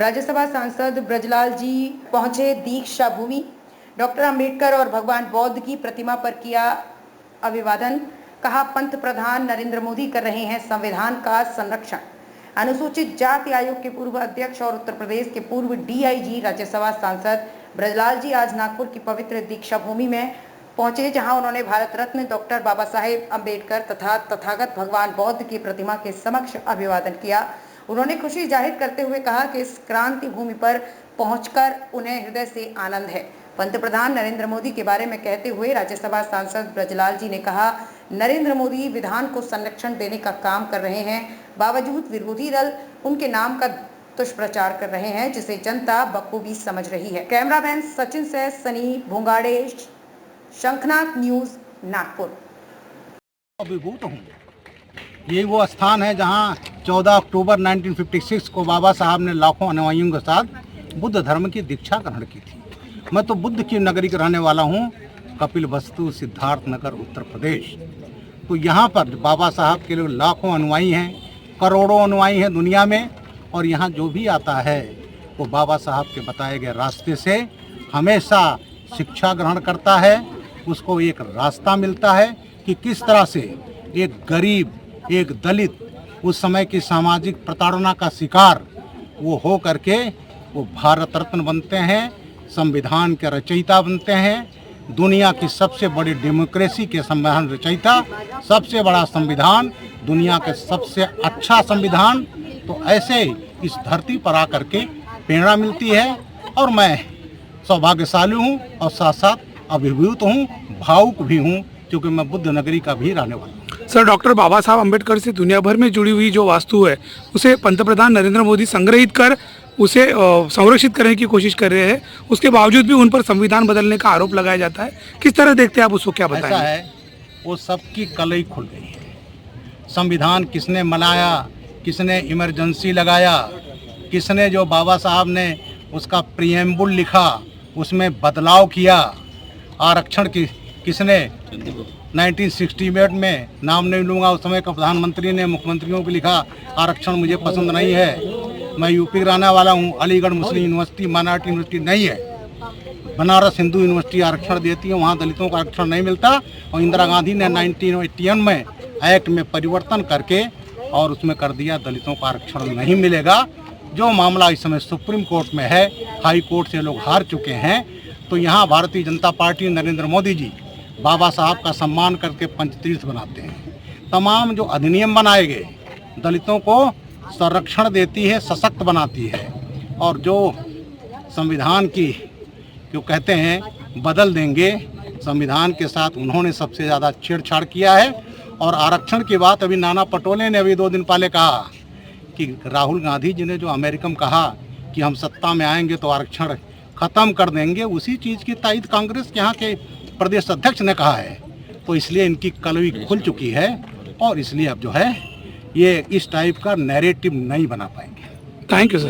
राज्यसभा सांसद ब्रजलाल जी पहुंचे दीक्षा भूमि। डॉक्टर अंबेडकर और भगवान बौद्ध की प्रतिमा पर किया अभिवादन। कहा, पंत प्रधान नरेंद्र मोदी कर रहे हैं संविधान का संरक्षण। अनुसूचित जाति आयोग के पूर्व अध्यक्ष और उत्तर प्रदेश के पूर्व डीआईजी राज्यसभा सांसद ब्रजलाल जी आज नागपुर की पवित्र दीक्षा भूमि में पहुंचे, जहां उन्होंने भारत रत्न डॉक्टर बाबा साहेब अंबेडकर तथा तथागत भगवान बौद्ध की प्रतिमा के समक्ष अभिवादन किया। उन्होंने खुशी जाहिर करते हुए कहा कि इस क्रांति भूमि पर पहुंचकर उन्हें हृदय से आनंद है। पंतप्रधान नरेंद्र मोदी के बारे में कहते हुए राज्यसभा सांसद ब्रजलाल जी ने कहा, नरेंद्र मोदी विधान को संरक्षण देने का काम कर रहे हैं, बावजूद विरोधी दल उनके नाम का दुष्प्रचार कर रहे हैं, जिसे जनता बखूबी समझ रही है। कैमरामैन सचिन से सनी भोंगाड़े, शंखनाथ न्यूज, नागपुर। अभिभूत हूँ। ये वो स्थान है जहाँ 14 अक्टूबर 1956 को बाबा साहब ने लाखों अनुयायियों के साथ बुद्ध धर्म की दीक्षा ग्रहण की थी। मैं तो बुद्ध की नगरी का रहने वाला हूँ, कपिल वस्तु, सिद्धार्थ नगर, उत्तर प्रदेश। तो यहाँ पर बाबा साहब के लोग लाखों अनुयायी हैं, करोड़ों अनुयायी हैं दुनिया में, और यहाँ जो भी आता है वो बाबा साहब के बताए गए रास्ते से हमेशा शिक्षा ग्रहण करता है। उसको एक रास्ता मिलता है कि किस तरह से एक गरीब, एक दलित, उस समय की सामाजिक प्रताड़ना का शिकार वो हो करके वो भारत रत्न बनते हैं, संविधान के रचयिता बनते हैं। दुनिया की सबसे बड़ी डेमोक्रेसी के संविधान रचयिता, सबसे बड़ा संविधान, दुनिया के सबसे अच्छा संविधान। तो ऐसे इस धरती पर आकर के प्रेरणा मिलती है, और मैं सौभाग्यशाली हूँ और साथ साथ अभिभूत हूँ, भावुक भी हूँ, क्योंकि मैं बुद्ध नगरी का भी रहने वाला हूँ। सर, डॉक्टर बाबा साहब अंबेडकर से दुनिया भर में जुड़ी हुई जो वास्तु है उसे पंतप्रधान नरेंद्र मोदी संग्रहित कर उसे संरक्षित करने की कोशिश कर रहे हैं। उसके बावजूद भी उन पर संविधान बदलने का आरोप लगाया जाता है। किस तरह देखते हैं आप उसको, क्या बताएं? ऐसा है, वो सबकी कलई खुल गई है। संविधान किसने बनाया, किसने इमरजेंसी लगाया, किसने जो बाबा साहब ने उसका प्रीएम्बुल लिखा उसमें बदलाव किया, आरक्षण की किसने 1968 में, नाम नहीं लूँगा, उस समय का प्रधानमंत्री ने मुख्यमंत्रियों को लिखा आरक्षण मुझे पसंद नहीं है। मैं यूपी का रहने वाला हूँ, अलीगढ़ मुस्लिम यूनिवर्सिटी माइनॉरिटी यूनिवर्सिटी नहीं है, बनारस हिंदू यूनिवर्सिटी आरक्षण देती है, वहाँ दलितों का आरक्षण नहीं मिलता। और इंदिरा गांधी ने 1981 में एक्ट में परिवर्तन करके और उसमें कर दिया दलितों का आरक्षण नहीं मिलेगा। जो मामला इस समय सुप्रीम कोर्ट में है, हाई कोर्ट से लोग हार चुके हैं। तो यहाँ भारतीय जनता पार्टी, नरेंद्र मोदी जी बाबा साहब का सम्मान करके पंचतीर्थ बनाते हैं। तमाम जो अधिनियम बनाए गए दलितों को संरक्षण देती है, सशक्त बनाती है, और जो संविधान की जो कहते हैं बदल देंगे, संविधान के साथ उन्होंने सबसे ज़्यादा छेड़छाड़ किया है। और आरक्षण की बात अभी नाना पटोले ने अभी 2 दिन पहले कहा कि राहुल गांधी जी ने जो अमेरिका में कहा कि हम सत्ता में आएंगे तो आरक्षण ख़त्म कर देंगे, उसी चीज़ की तायद कांग्रेस के यहाँ के प्रदेश अध्यक्ष ने कहा है। तो इसलिए इनकी कलवी खुल चुकी है, और इसलिए अब जो है ये इस टाइप का नैरेटिव नहीं बना पाएंगे। Thank you sir.